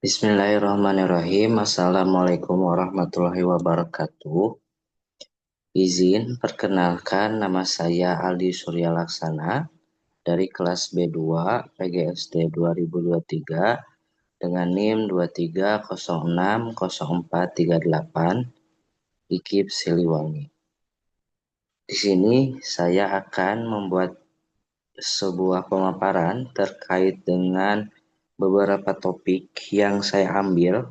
Bismillahirrahmanirrahim. Assalamualaikum warahmatullahi wabarakatuh. Izin perkenalkan, nama saya Aldi Surya Laksana dari kelas B2 PGSD 2023 dengan NIM 23060438 IKIP Siliwangi. Di sini saya akan membuat sebuah pemaparan terkait dengan beberapa topik yang saya ambil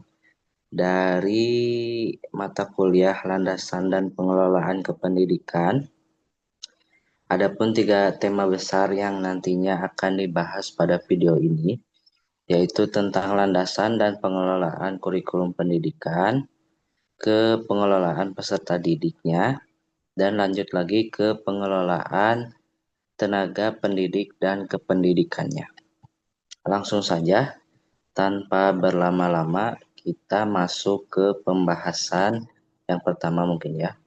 dari mata kuliah landasan dan pengelolaan kependidikan. Adapun 3 tema besar yang nantinya akan dibahas pada video ini, yaitu tentang landasan dan pengelolaan kurikulum pendidikan, ke pengelolaan peserta didiknya, dan lanjut lagi ke pengelolaan tenaga pendidik dan kependidikannya. Langsung saja, tanpa berlama-lama, kita masuk ke pembahasan yang pertama mungkin ya.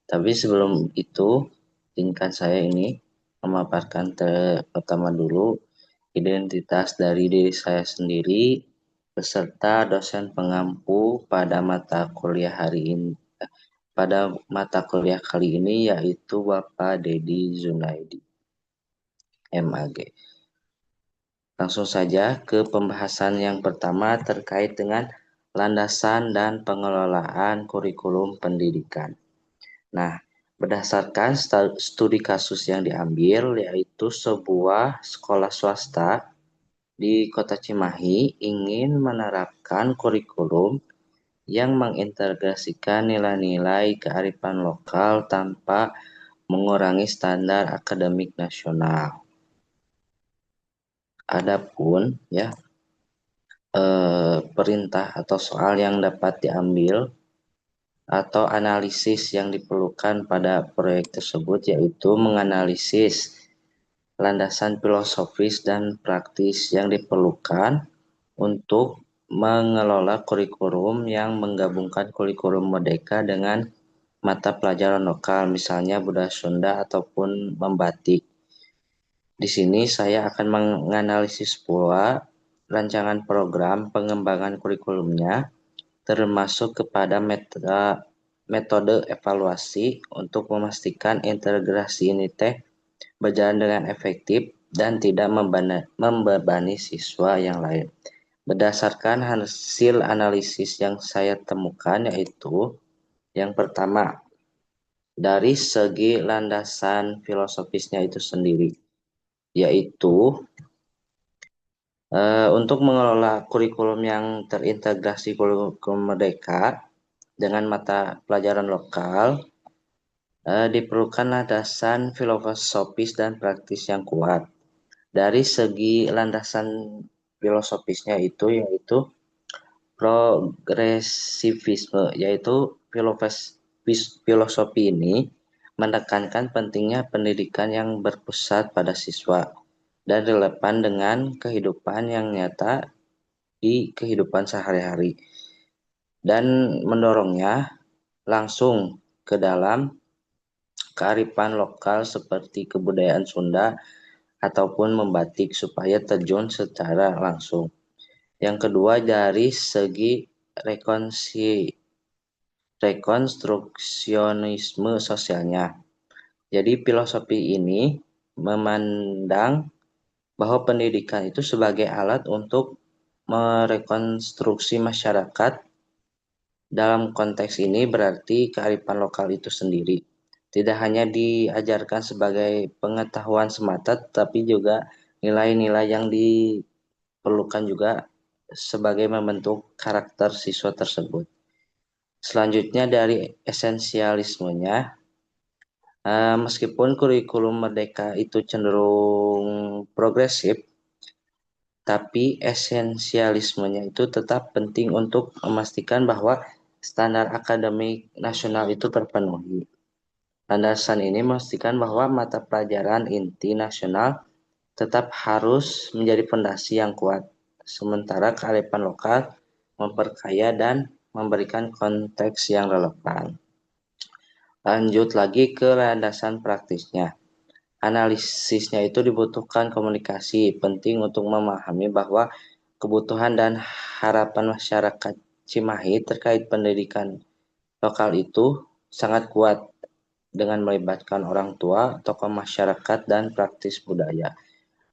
Tapi sebelum itu, izinkan saya ini memaparkan pertama dulu identitas dari diri saya sendiri beserta dosen pengampu pada mata kuliah hari ini. Pada mata kuliah kali ini yaitu Bapak Dedi Zunaidi, MAG. Langsung saja ke pembahasan yang pertama terkait dengan landasan dan pengelolaan kurikulum pendidikan. Nah, berdasarkan studi kasus yang diambil, yaitu sebuah sekolah swasta di Kota Cimahi ingin menerapkan kurikulum yang mengintegrasikan nilai-nilai kearifan lokal tanpa mengurangi standar akademik nasional. Adapun ya perintah atau soal yang dapat diambil atau analisis yang diperlukan pada proyek tersebut yaitu menganalisis landasan filosofis dan praktis yang diperlukan untuk mengelola kurikulum yang menggabungkan kurikulum merdeka dengan mata pelajaran lokal, misalnya budaya Sunda ataupun membatik. Di sini saya akan menganalisis pula rancangan program pengembangan kurikulumnya, termasuk kepada metode evaluasi untuk memastikan integrasi ini berjalan dengan efektif dan tidak membebani siswa yang lain. Berdasarkan hasil analisis yang saya temukan yaitu yang pertama, dari segi landasan filosofisnya itu sendiri, yaitu untuk mengelola kurikulum yang terintegrasi kurikulum merdeka dengan mata pelajaran lokal, diperlukan landasan filosofis dan praktis yang kuat. Dari segi landasan filosofisnya itu yaitu progresivisme, yaitu filosofi ini menekankan pentingnya pendidikan yang berpusat pada siswa dan relevan dengan kehidupan yang nyata di kehidupan sehari-hari dan mendorongnya langsung ke dalam kearifan lokal seperti kebudayaan Sunda ataupun membatik supaya terjun secara langsung. Yang kedua dari segi rekonstruksionisme sosialnya. Jadi filosofi ini memandang bahwa pendidikan itu sebagai alat untuk merekonstruksi masyarakat. Dalam konteks ini berarti kearifan lokal itu sendiri tidak hanya diajarkan sebagai pengetahuan semata, tapi juga nilai-nilai yang diperlukan juga sebagai membentuk karakter siswa tersebut. Selanjutnya dari esensialismenya, meskipun kurikulum merdeka itu cenderung progresif, tapi esensialismenya itu tetap penting untuk memastikan bahwa standar akademik nasional itu terpenuhi. Landasan ini memastikan bahwa mata pelajaran inti nasional tetap harus menjadi fondasi yang kuat, sementara kearifan lokal memperkaya dan memberikan konteks yang relevan. Lanjut lagi ke landasan praktisnya. Analisisnya itu dibutuhkan komunikasi, penting untuk memahami bahwa kebutuhan dan harapan masyarakat Cimahi terkait pendidikan lokal itu sangat kuat dengan melibatkan orang tua, tokoh masyarakat, dan praktis budaya.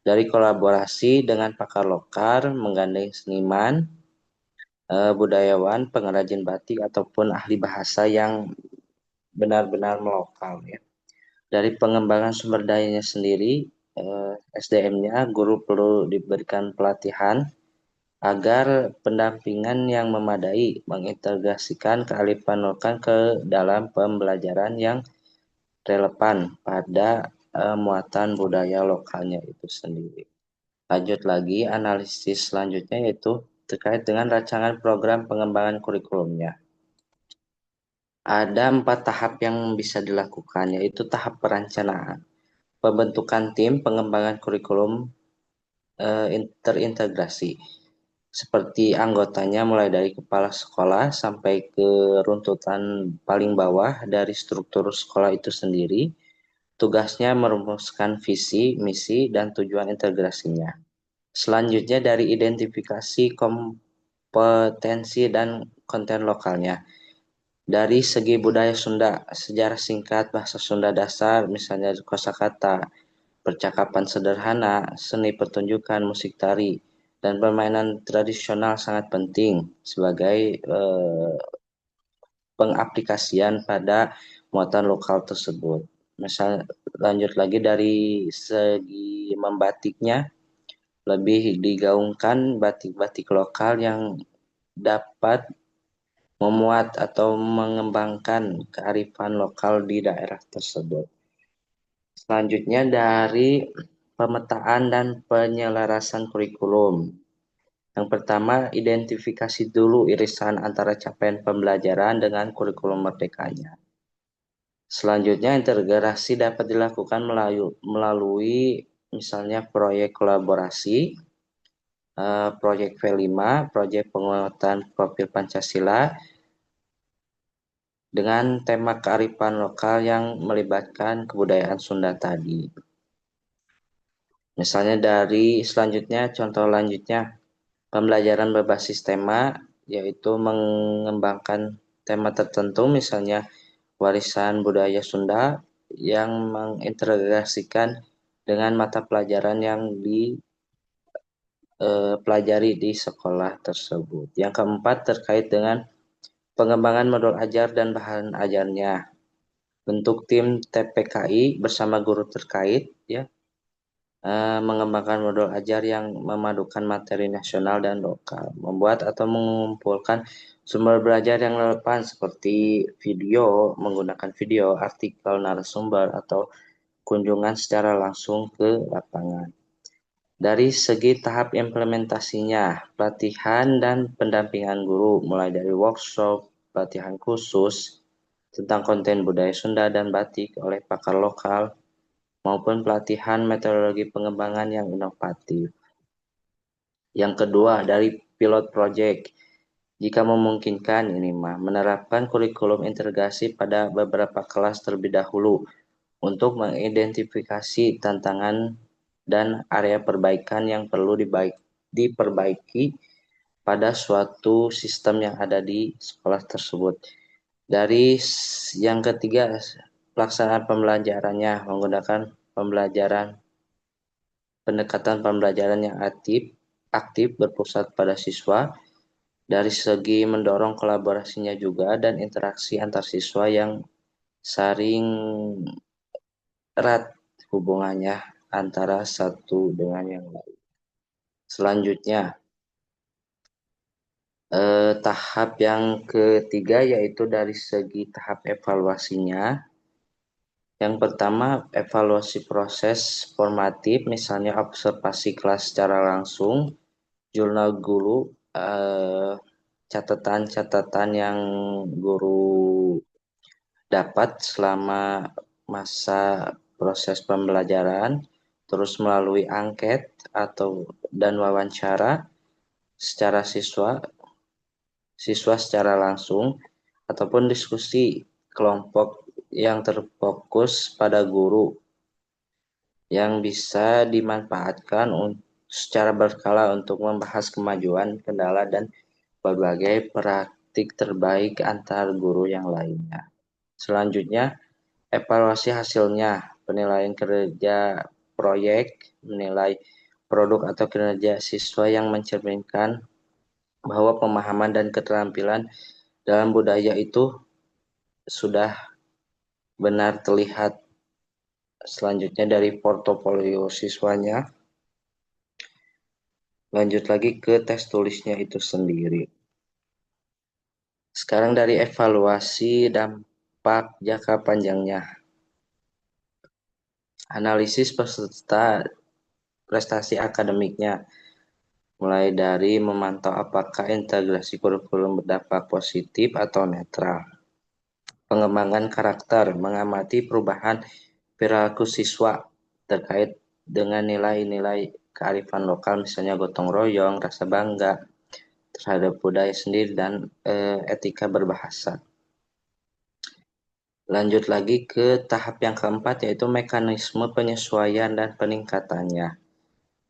Dari kolaborasi dengan pakar lokal, menggandeng seniman, budayawan, pengrajin batik, ataupun ahli bahasa yang benar-benar melokal ya. Dari pengembangan sumber dayanya sendiri, SDM-nya, guru perlu diberikan pelatihan agar pendampingan yang memadai mengintegrasikan kearifan lokal ke dalam pembelajaran yang relevan pada muatan budaya lokalnya itu sendiri. Lanjut lagi, analisis selanjutnya yaitu terkait dengan rancangan program pengembangan kurikulumnya. Ada 4 tahap yang bisa dilakukan, yaitu tahap perencanaan, pembentukan tim pengembangan kurikulum terintegrasi, seperti anggotanya mulai dari kepala sekolah sampai ke runtutan paling bawah dari struktur sekolah itu sendiri. Tugasnya merumuskan visi, misi, dan tujuan integrasinya. Selanjutnya dari identifikasi kompetensi dan konten lokalnya. Dari segi budaya Sunda, sejarah singkat, bahasa Sunda dasar, misalnya kosakata, percakapan sederhana, seni pertunjukan, musik tari, dan permainan tradisional sangat penting sebagai pengaplikasian pada muatan lokal tersebut. Misal lanjut lagi dari segi membatiknya, lebih digaungkan batik-batik lokal yang dapat memuat atau mengembangkan kearifan lokal di daerah tersebut. Selanjutnya dari pemetaan dan penyelarasan kurikulum. Yang pertama, identifikasi dulu irisan antara capaian pembelajaran dengan kurikulum merdekanya. Selanjutnya, integrasi dapat dilakukan melalui misalnya proyek kolaborasi, proyek V5, proyek penguatan profil Pancasila, dengan tema kearifan lokal yang melibatkan kebudayaan Sunda tadi. Misalnya dari selanjutnya, contoh lanjutnya, pembelajaran berbasis tema, yaitu mengembangkan tema tertentu, misalnya warisan budaya Sunda, yang mengintegrasikan dengan mata pelajaran yang dipelajari di sekolah tersebut. Yang keempat, terkait dengan pengembangan modul ajar dan bahan ajarnya. Bentuk tim TPKI bersama guru terkait, ya, mengembangkan modul ajar yang memadukan materi nasional dan lokal, membuat atau mengumpulkan sumber belajar yang relevan seperti video, menggunakan video, artikel, narasumber, atau kunjungan secara langsung ke lapangan. Dari segi tahap implementasinya, pelatihan dan pendampingan guru, mulai dari workshop, pelatihan khusus tentang konten budaya Sunda dan batik oleh pakar lokal, maupun pelatihan metodologi pengembangan yang inovatif. Yang kedua, dari pilot project. Jika memungkinkan menerapkan kurikulum integrasi pada beberapa kelas terlebih dahulu untuk mengidentifikasi tantangan dan area perbaikan yang perlu diperbaiki pada suatu sistem yang ada di sekolah tersebut. Dari yang ketiga, pelaksanaan pembelajarannya menggunakan pendekatan pembelajaran yang aktif berpusat pada siswa, dari segi mendorong kolaborasinya juga dan interaksi antar siswa yang saling erat hubungannya antara satu dengan yang lain. Selanjutnya, tahap yang ketiga yaitu dari segi tahap evaluasinya. Yang pertama, evaluasi proses formatif, misalnya observasi kelas secara langsung, jurnal guru, catatan-catatan yang guru dapat selama masa proses pembelajaran, terus melalui angket dan wawancara secara siswa secara langsung, ataupun diskusi kelompok yang terfokus pada guru yang bisa dimanfaatkan secara berkala untuk membahas kemajuan, kendala, dan berbagai praktik terbaik antar guru yang lainnya. Selanjutnya, evaluasi hasilnya, penilaian kerja proyek, menilai produk atau kinerja siswa yang mencerminkan bahwa pemahaman dan keterampilan dalam budaya itu sudah benar terlihat. Selanjutnya dari portofolio siswanya, lanjut lagi ke tes tulisnya itu sendiri. Sekarang dari evaluasi dampak jangka panjangnya. Analisis peserta prestasi akademiknya, mulai dari memantau apakah integrasi kurikulum berdampak positif atau netral. Pengembangan karakter, mengamati perubahan perilaku siswa terkait dengan nilai-nilai kearifan lokal, misalnya gotong royong, rasa bangga terhadap budaya sendiri, dan etika berbahasa. Lanjut lagi ke tahap yang keempat, yaitu mekanisme penyesuaian dan peningkatannya.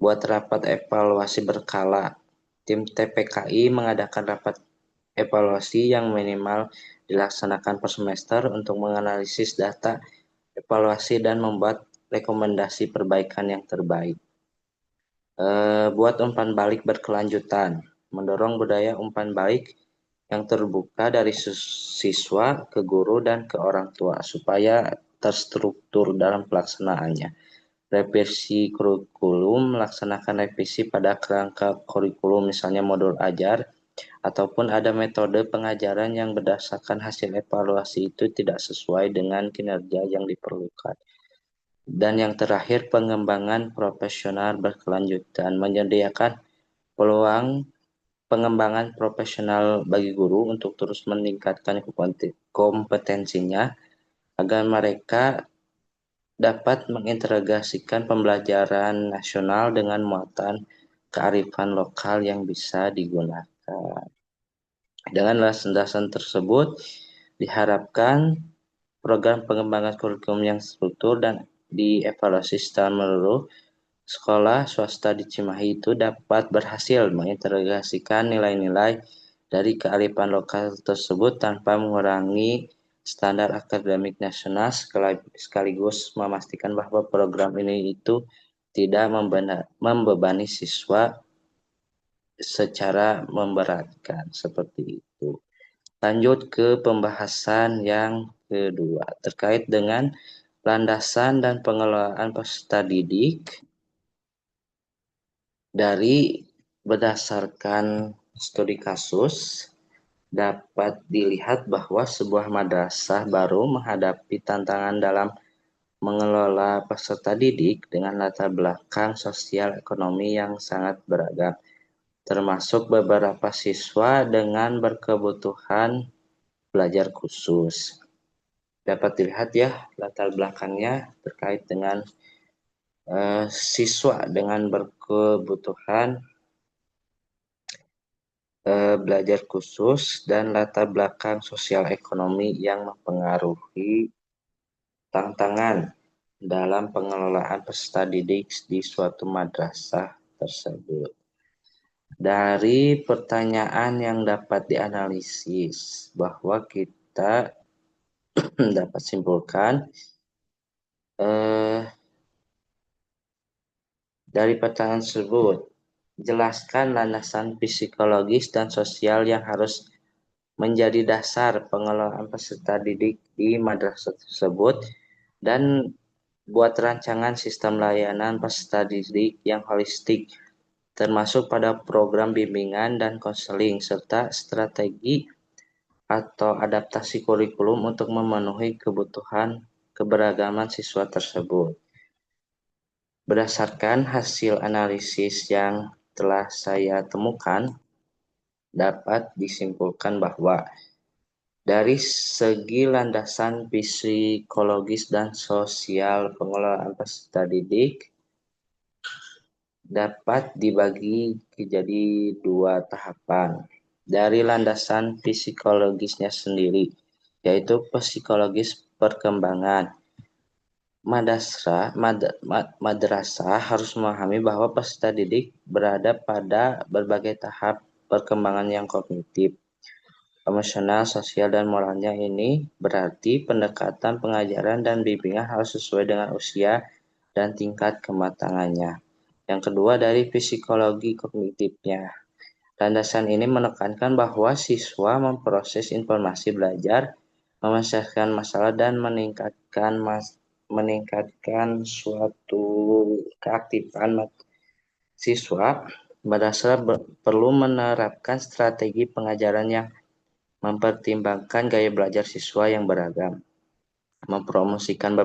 Buat rapat evaluasi berkala, tim TPKI mengadakan rapat evaluasi yang minimal dilaksanakan per semester untuk menganalisis data evaluasi dan membuat rekomendasi perbaikan yang terbaik. Buat umpan balik berkelanjutan, mendorong budaya umpan balik yang terbuka dari siswa ke guru dan ke orang tua supaya terstruktur dalam pelaksanaannya. Revisi kurikulum, melaksanakan revisi pada kerangka kurikulum, misalnya modul ajar, ataupun ada metode pengajaran yang berdasarkan hasil evaluasi itu tidak sesuai dengan kinerja yang diperlukan. Dan yang terakhir, pengembangan profesional berkelanjutan, menyediakan peluang pengembangan profesional bagi guru untuk terus meningkatkan kompetensinya agar mereka dapat mengintegrasikan pembelajaran nasional dengan muatan kearifan lokal yang bisa digunakan. Dengan landasan tersebut, diharapkan program pengembangan kurikulum yang struktur dan dievaluasi secara menyeluruh sekolah swasta di Cimahi itu dapat berhasil mengintegrasikan nilai-nilai dari kearifan lokal tersebut tanpa mengurangi standar akademik nasional, sekaligus memastikan bahwa program ini itu tidak membebani siswa secara memberatkan, seperti itu. Lanjut ke pembahasan yang kedua terkait dengan landasan dan pengelolaan peserta didik. Dari berdasarkan studi kasus, dapat dilihat bahwa sebuah madrasah baru menghadapi tantangan dalam mengelola peserta didik dengan latar belakang sosial ekonomi yang sangat beragam, termasuk beberapa siswa dengan berkebutuhan belajar khusus. Dapat dilihat ya latar belakangnya terkait dengan siswa dengan berkebutuhan belajar khusus dan latar belakang sosial ekonomi yang mempengaruhi tantangan dalam pengelolaan peserta didik di suatu madrasah tersebut. Dari pertanyaan yang dapat dianalisis bahwa kita dapat simpulkan dari pertanyaan tersebut, jelaskan landasan psikologis dan sosial yang harus menjadi dasar pengelolaan peserta didik di madrasah tersebut, dan buat rancangan sistem layanan peserta didik yang holistik, termasuk pada program bimbingan dan konseling, serta strategi atau adaptasi kurikulum untuk memenuhi kebutuhan keberagaman siswa tersebut. Berdasarkan hasil analisis yang telah saya temukan, dapat disimpulkan bahwa dari segi landasan psikologis dan sosial pengelolaan peserta didik dapat dibagi jadi dua tahapan. Dari landasan psikologisnya sendiri, yaitu psikologis perkembangan. Madrasah harus memahami bahwa peserta didik berada pada berbagai tahap perkembangan yang kognitif, emosional, sosial, dan moralnya. Ini berarti pendekatan pengajaran dan bimbingan harus sesuai dengan usia dan tingkat kematangannya. Yang kedua, dari psikologi kognitifnya. Landasan ini menekankan bahwa siswa memproses informasi belajar, menyelesaikan masalah, dan meningkatkan suatu keaktifan siswa. Madrasah perlu menerapkan strategi pengajaran yang mempertimbangkan gaya belajar siswa yang beragam, mempromosikan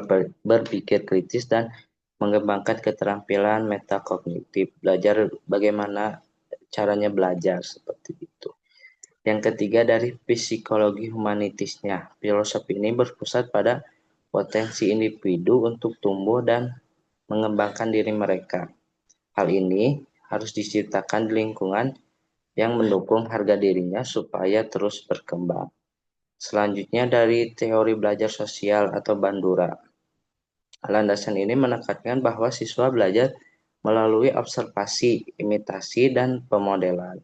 berpikir kritis, dan mengembangkan keterampilan metakognitif. Belajar bagaimana caranya belajar seperti itu. Yang ketiga, dari psikologi humanitisnya. Filosofi ini berpusat pada potensi individu untuk tumbuh dan mengembangkan diri mereka. Hal ini harus diciptakan di lingkungan yang mendukung harga dirinya supaya terus berkembang. Selanjutnya, dari teori belajar sosial atau Bandura. Landasan ini menekankan bahwa siswa belajar melalui observasi, imitasi, dan pemodelan.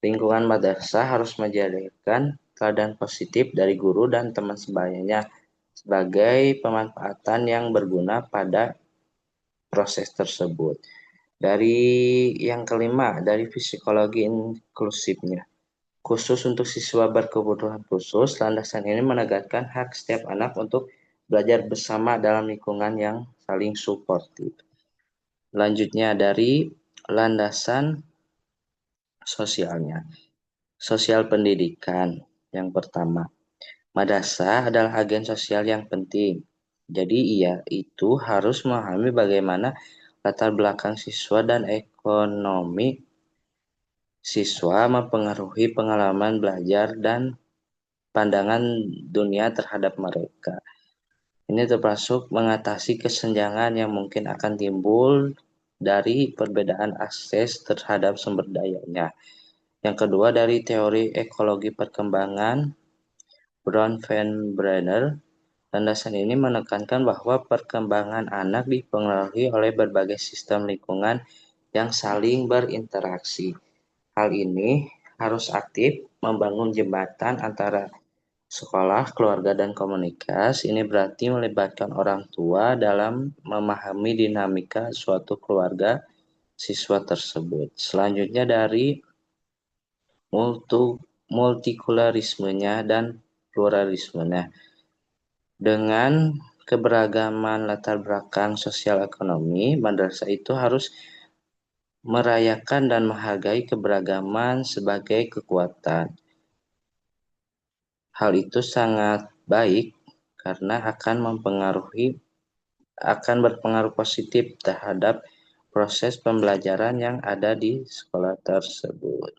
Lingkungan madrasah harus menjadikan teladan positif dari guru dan teman sebayanya sebagai pemanfaatan yang berguna pada proses tersebut. Dari yang kelima, dari psikologi inklusifnya. Khusus untuk siswa berkebutuhan khusus, landasan ini menegaskan hak setiap anak untuk belajar bersama dalam lingkungan yang saling suportif. Selanjutnya, dari landasan sosialnya. Sosial pendidikan yang pertama. Madrasah adalah agen sosial yang penting. Jadi ia itu harus memahami bagaimana latar belakang siswa dan ekonomi siswa mempengaruhi pengalaman belajar dan pandangan dunia terhadap mereka. Ini termasuk mengatasi kesenjangan yang mungkin akan timbul dari perbedaan akses terhadap sumber dayanya. Yang kedua, dari teori ekologi perkembangan Brown Van Brenner. Landasan ini menekankan bahwa perkembangan anak dipengaruhi oleh berbagai sistem lingkungan yang saling berinteraksi. Hal ini harus aktif membangun jembatan antara sekolah, keluarga, dan komunitas. Ini berarti melibatkan orang tua dalam memahami dinamika suatu keluarga siswa tersebut. Selanjutnya, dari multikularismenya dan pluralismenya. Dengan keberagaman latar belakang sosial ekonomi, madrasah itu harus merayakan dan menghargai keberagaman sebagai kekuatan. Hal itu sangat baik karena akan berpengaruh positif terhadap proses pembelajaran yang ada di sekolah tersebut.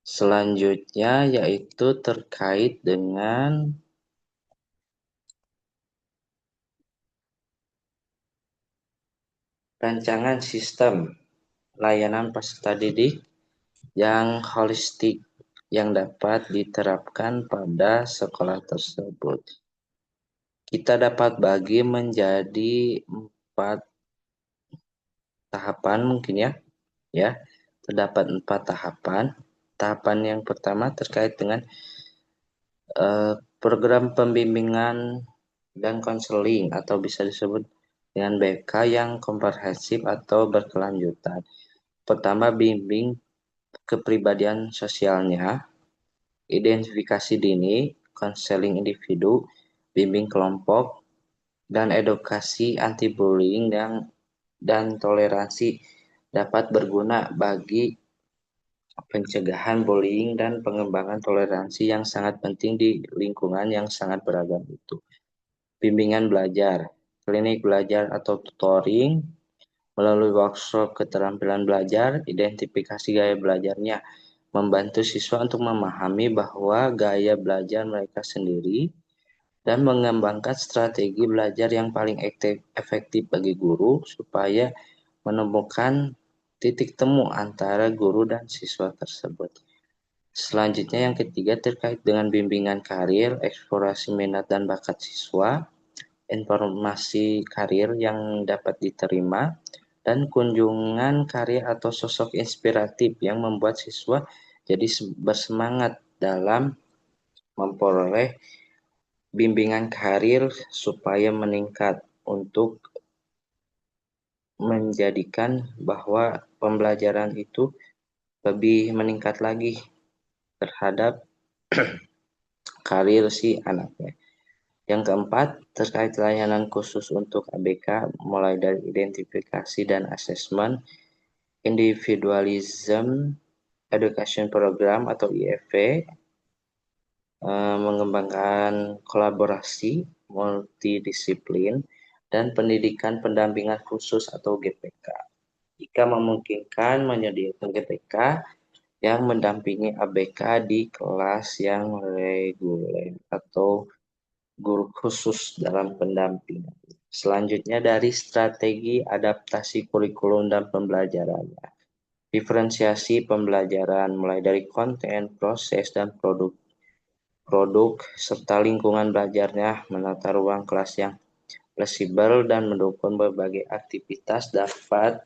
Selanjutnya yaitu terkait dengan rancangan sistem layanan peserta didik yang holistik yang dapat diterapkan pada sekolah tersebut. Kita dapat bagi menjadi 4 tahapan mungkin ya. Terdapat 4 tahapan. Tahapan yang pertama terkait dengan program pembimbingan dan konseling atau bisa disebut dengan BK yang komprehensif atau berkelanjutan. Pertama, bimbing kepribadian sosialnya, identifikasi dini, konseling individu, bimbing kelompok, dan edukasi anti-bullying dan toleransi dapat berguna bagi pencegahan bullying dan pengembangan toleransi yang sangat penting di lingkungan yang sangat beragam itu. Bimbingan belajar, klinik belajar atau tutoring, melalui workshop keterampilan belajar, identifikasi gaya belajarnya, membantu siswa untuk memahami bahwa gaya belajar mereka sendiri dan mengembangkan strategi belajar yang paling efektif bagi guru supaya menemukan titik temu antara guru dan siswa tersebut. Selanjutnya yang ketiga terkait dengan bimbingan karir, eksplorasi minat dan bakat siswa, informasi karir yang dapat diterima, dan kunjungan karya atau sosok inspiratif yang membuat siswa jadi bersemangat dalam memperoleh bimbingan karir supaya meningkat untuk menjadikan bahwa pembelajaran itu lebih meningkat lagi terhadap karir si anaknya. Yang keempat, terkait layanan khusus untuk ABK, mulai dari identifikasi dan asesmen, individualism education program atau IEV, mengembangkan kolaborasi multidisiplin, dan pendidikan pendampingan khusus atau GPK. Jika memungkinkan, menyediakan GPK yang mendampingi ABK di kelas yang reguler atau guru khusus dalam pendampingan. Selanjutnya dari strategi adaptasi kurikulum dan pembelajarannya. Diferensiasi pembelajaran mulai dari konten, proses, dan produk serta lingkungan belajarnya, menata ruang kelas yang fleksibel dan mendukung berbagai aktivitas dapat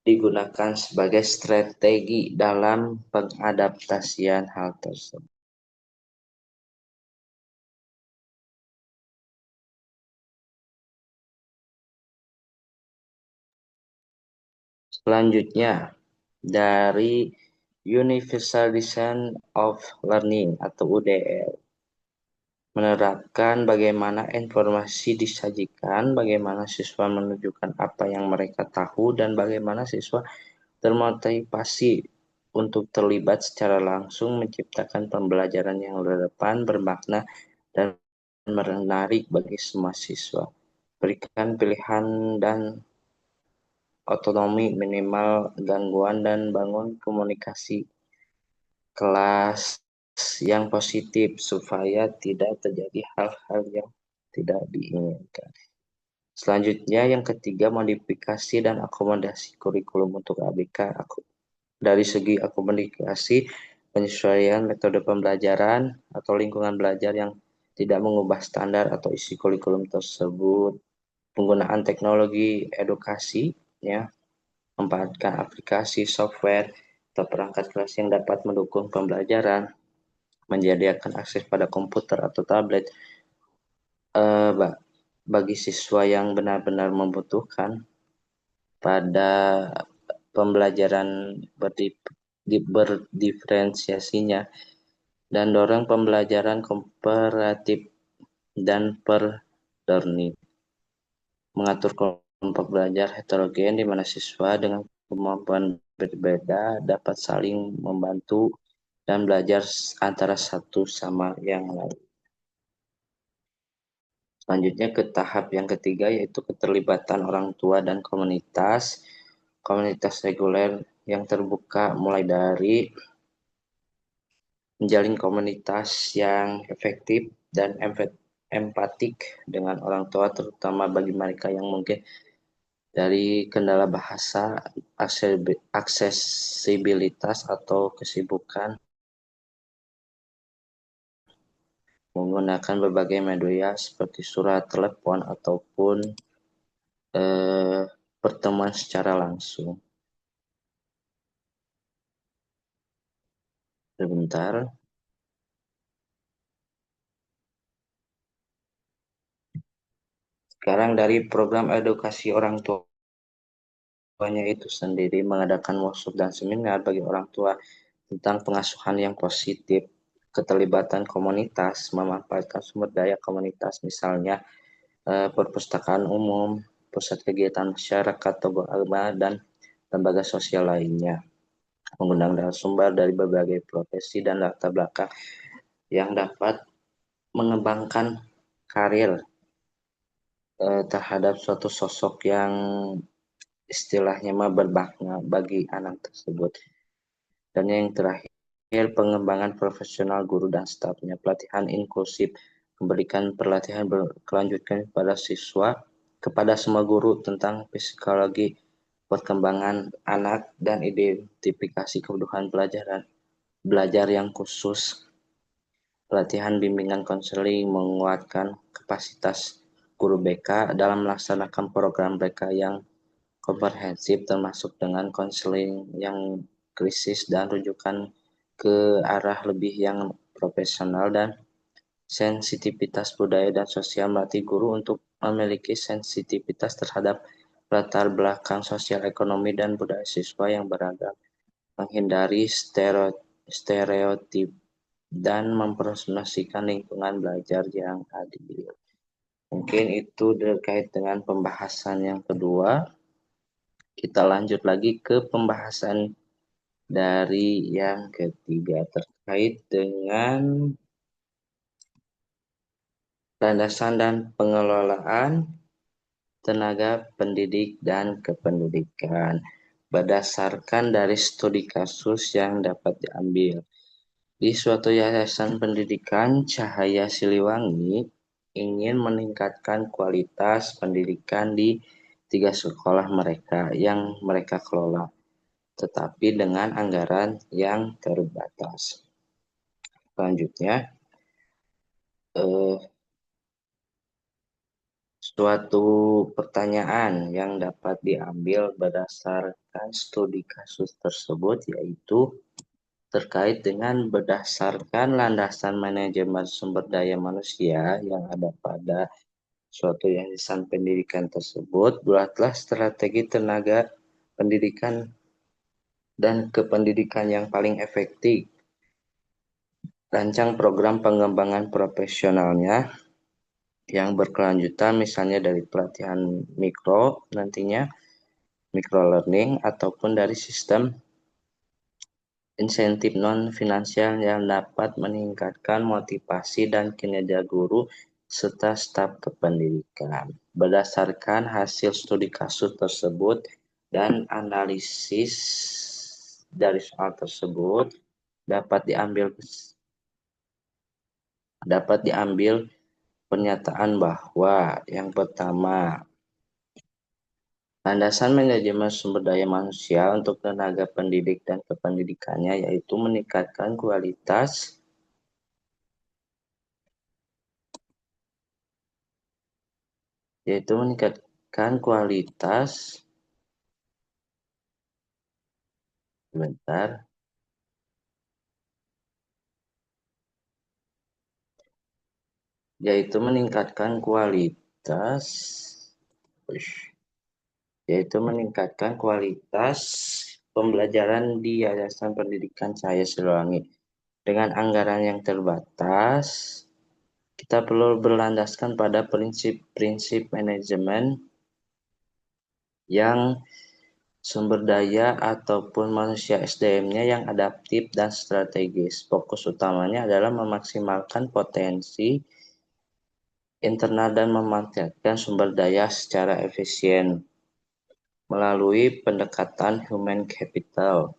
digunakan sebagai strategi dalam pengadaptasian hal tersebut. Selanjutnya, dari Universal Design of Learning atau UDL, menerapkan bagaimana informasi disajikan, bagaimana siswa menunjukkan apa yang mereka tahu, dan bagaimana siswa termotivasi untuk terlibat secara langsung menciptakan pembelajaran yang relevan, bermakna, dan menarik bagi semua siswa. Berikan pilihan dan otonomi minimal gangguan dan bangun komunikasi kelas yang positif supaya tidak terjadi hal-hal yang tidak diinginkan. Selanjutnya yang ketiga, modifikasi dan akomodasi kurikulum untuk ABK. Dari segi akomodasi, penyesuaian metode pembelajaran atau lingkungan belajar yang tidak mengubah standar atau isi kurikulum tersebut, penggunaan teknologi edukasi, ya, memanfaatkan aplikasi, software, atau perangkat kelas yang dapat mendukung pembelajaran, menyediakan akses pada komputer atau tablet bagi siswa yang benar-benar membutuhkan pada pembelajaran berdiferensiasinya, dan dorong pembelajaran komparatif dan per learning. Mengatur kelompok belajar heterogen di mana siswa dengan kemampuan berbeda dapat saling membantu dan belajar antara satu sama yang lain. Selanjutnya ke tahap yang ketiga, yaitu keterlibatan orang tua dan komunitas reguler yang terbuka, mulai dari menjalin komunitas yang efektif dan empatik dengan orang tua, terutama bagi mereka yang mungkin dari kendala bahasa, aksesibilitas, atau kesibukan, menggunakan berbagai media seperti surat, telepon, ataupun pertemuan secara langsung. Sebentar. Sekarang dari program edukasi orang tuanya itu sendiri mengadakan workshop dan seminar bagi orang tua tentang pengasuhan yang positif, keterlibatan komunitas, memanfaatkan sumber daya komunitas, misalnya perpustakaan umum, pusat kegiatan masyarakat, tokoh agama, dan lembaga sosial lainnya. Mengundang narasumber dari berbagai profesi dan latar belakang yang dapat mengembangkan karir terhadap suatu sosok yang istilahnya bermakna bagi anak tersebut. Dan yang terakhir, pengembangan profesional guru dan stafnya, pelatihan inklusif, memberikan pelatihan berkelanjutan kepada semua guru tentang psikologi perkembangan anak dan identifikasi kebutuhan belajar yang khusus, pelatihan bimbingan konseling, menguatkan kapasitas guru BK dalam melaksanakan program BK yang komprehensif termasuk dengan konseling yang krisis dan rujukan ke arah lebih yang profesional dan sensitivitas budaya dan sosial melatih guru untuk memiliki sensitivitas terhadap latar belakang sosial ekonomi dan budaya siswa yang beragam, menghindari stereotip dan mempromosikan lingkungan belajar yang adil. Mungkin itu terkait dengan pembahasan yang kedua. Kita lanjut lagi ke pembahasan dari yang ketiga terkait dengan landasan dan pengelolaan tenaga pendidik dan kependidikan. Berdasarkan dari studi kasus yang dapat diambil. Di suatu yayasan pendidikan, Cahaya Siliwangi ingin meningkatkan kualitas pendidikan di 3 sekolah mereka yang mereka kelola, tetapi dengan anggaran yang terbatas. Selanjutnya, suatu pertanyaan yang dapat diambil berdasarkan studi kasus tersebut yaitu terkait dengan berdasarkan landasan manajemen sumber daya manusia yang ada pada suatu yayasan pendidikan tersebut, buatlah strategi tenaga pendidikan dan kependidikan yang paling efektif. Rancang program pengembangan profesionalnya yang berkelanjutan misalnya dari pelatihan mikro nantinya micro learning ataupun dari sistem insentif non finansial yang dapat meningkatkan motivasi dan kinerja guru serta staf kependidikan. Berdasarkan hasil studi kasus tersebut dan analisis dari soal tersebut dapat diambil pernyataan bahwa yang pertama, landasan manajemen sumber daya manusia untuk tenaga pendidik dan kependidikannya yaitu meningkatkan kualitas sebentar, yaitu meningkatkan kualitas pembelajaran di Yayasan Pendidikan Cahaya Siliwangi. Dengan anggaran yang terbatas, kita perlu berlandaskan pada prinsip-prinsip manajemen yang sumber daya ataupun manusia SDM-nya yang adaptif dan strategis. Fokus utamanya adalah memaksimalkan potensi internal dan memanfaatkan sumber daya secara efisien melalui pendekatan human capital.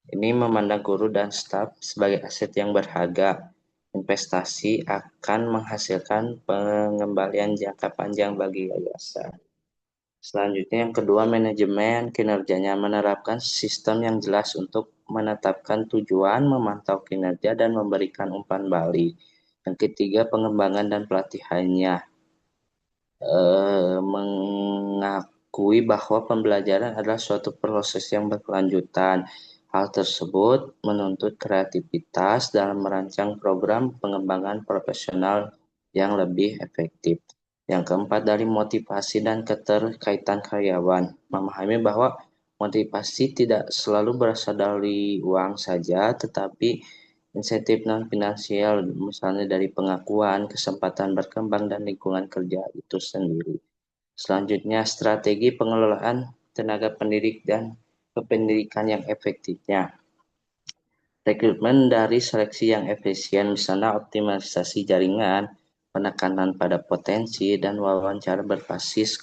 Ini memandang guru dan staf sebagai aset yang berharga. Investasi akan menghasilkan pengembalian jangka panjang bagi yayasan. Selanjutnya yang kedua, manajemen kinerjanya menerapkan sistem yang jelas untuk menetapkan tujuan, memantau kinerja, dan memberikan umpan balik. Yang ketiga, pengembangan dan pelatihannya mengakui bahwa pembelajaran adalah suatu proses yang berkelanjutan. Hal tersebut menuntut kreativitas dalam merancang program pengembangan profesional yang lebih efektif. Yang keempat, dari motivasi dan keterkaitan karyawan. Memahami bahwa motivasi tidak selalu berasal dari uang saja, tetapi insentif non-finansial, misalnya dari pengakuan, kesempatan berkembang, dan lingkungan kerja itu sendiri. Selanjutnya, strategi pengelolaan tenaga pendidik dan kependidikan yang efektifnya. Rekrutmen dari seleksi yang efisien, misalnya optimalisasi jaringan, penekanan pada potensi, dan wawancara berbasis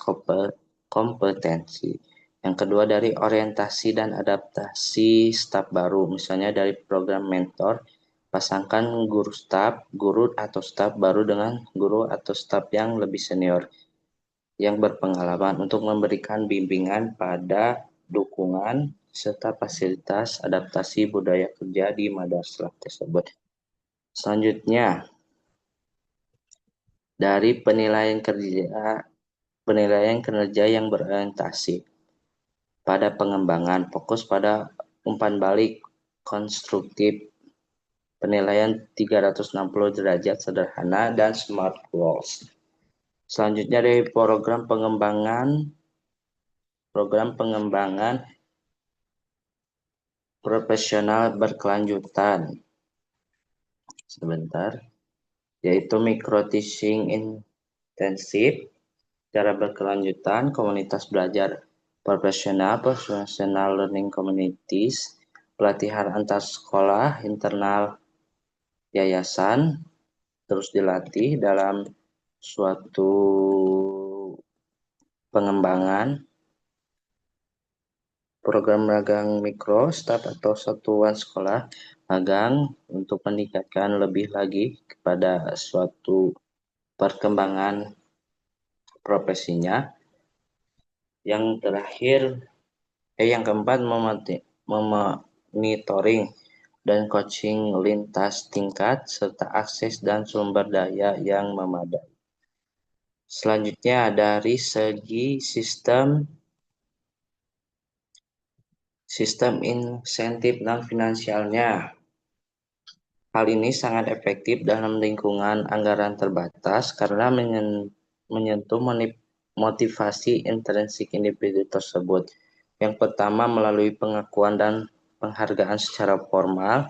kompetensi. Yang kedua, dari orientasi dan adaptasi staf baru, misalnya dari program mentor, pasangkan guru atau staf baru dengan guru atau staf yang lebih senior, yang berpengalaman untuk memberikan bimbingan pada dukungan serta fasilitas adaptasi budaya kerja di madrasah tersebut. Selanjutnya, dari penilaian kinerja yang berorientasi pada pengembangan, fokus pada umpan balik konstruktif, penilaian 360 derajat sederhana, dan smart goals. Selanjutnya dari program pengembangan profesional berkelanjutan. Sebentar, yaitu micro teaching intensif, cara berkelanjutan, komunitas belajar profesional learning communities, pelatihan antar sekolah, internal yayasan, terus dilatih dalam suatu pengembangan, program magang mikro, staf atau satuan sekolah magang untuk meningkatkan lebih lagi kepada suatu perkembangan profesinya. Yang keempat, monitoring dan coaching lintas tingkat serta akses dan sumber daya yang memadai. Selanjutnya dari segi sistem insentif non finansialnya. Hal ini sangat efektif dalam lingkungan anggaran terbatas karena menyentuh motivasi intrinsik individu tersebut. Yang pertama, melalui pengakuan dan penghargaan secara formal,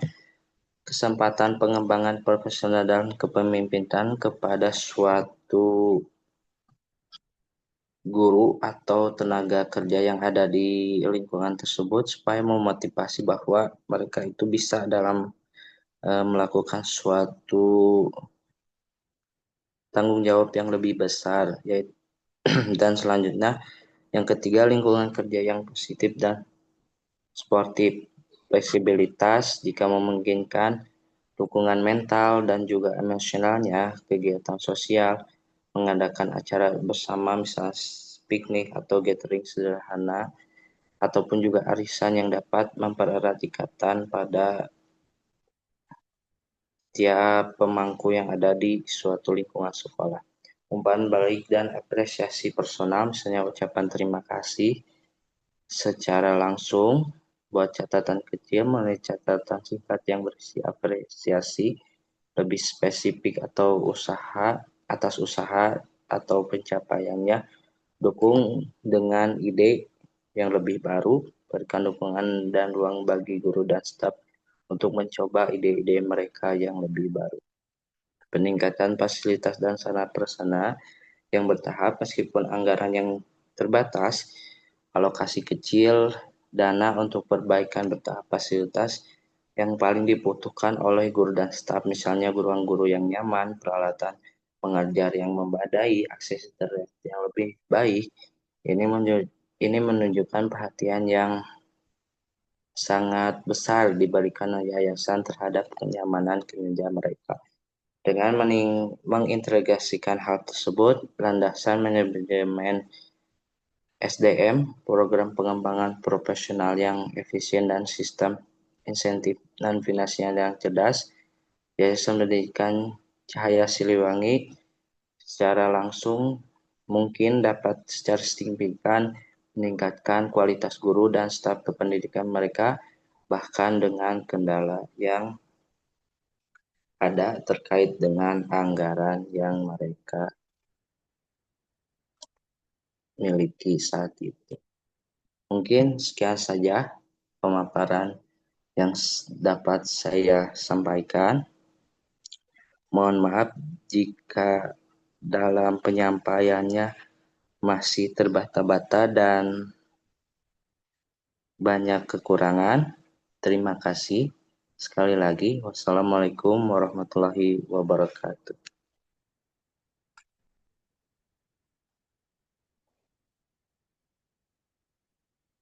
kesempatan pengembangan profesional dan kepemimpinan kepada suatu guru atau tenaga kerja yang ada di lingkungan tersebut supaya memotivasi bahwa mereka itu bisa dalam melakukan suatu tanggung jawab yang lebih besar, yaitu dan selanjutnya yang ketiga, lingkungan kerja yang positif dan sportif, fleksibilitas jika memungkinkan, dukungan mental dan juga emosionalnya, kegiatan sosial, mengadakan acara bersama misalnya piknik atau gathering sederhana, ataupun juga arisan yang dapat mempererat ikatan pada tiap pemangku yang ada di suatu lingkungan sekolah. Umpan balik dan apresiasi personal, misalnya ucapan terima kasih secara langsung, buat catatan kecil melalui catatan singkat yang berisi apresiasi lebih spesifik atau atas usaha atau pencapaiannya, dukung dengan ide yang lebih baru, berikan dukungan dan ruang bagi guru dan staf untuk mencoba ide-ide mereka yang lebih baru. Peningkatan fasilitas dan sarana prasarana yang bertahap meskipun anggaran yang terbatas, alokasi kecil, dana untuk perbaikan bertahap fasilitas yang paling dibutuhkan oleh guru dan staf, misalnya ruang guru yang nyaman, peralatan pengajar yang memadai, akses internet yang lebih baik. Ini menunjukkan perhatian yang sangat besar diberikan yayasan terhadap kenyamanan kinerja mereka. Dengan mengintegrasikan hal tersebut, landasan manajemen SDM, program pengembangan profesional yang efisien dan sistem insentif non finansial yang cerdas, Yayasan Pendidikan Cahaya Siliwangi secara langsung mungkin dapat secara signifikan meningkatkan kualitas guru dan staf kependidikan mereka, bahkan dengan kendala yang ada terkait dengan anggaran yang mereka miliki saat itu. Mungkin sekian saja pemaparan yang dapat saya sampaikan. Mohon maaf jika dalam penyampaiannya masih terbata-bata dan banyak kekurangan. Terima kasih. Sekali lagi, wassalamualaikum warahmatullahi wabarakatuh.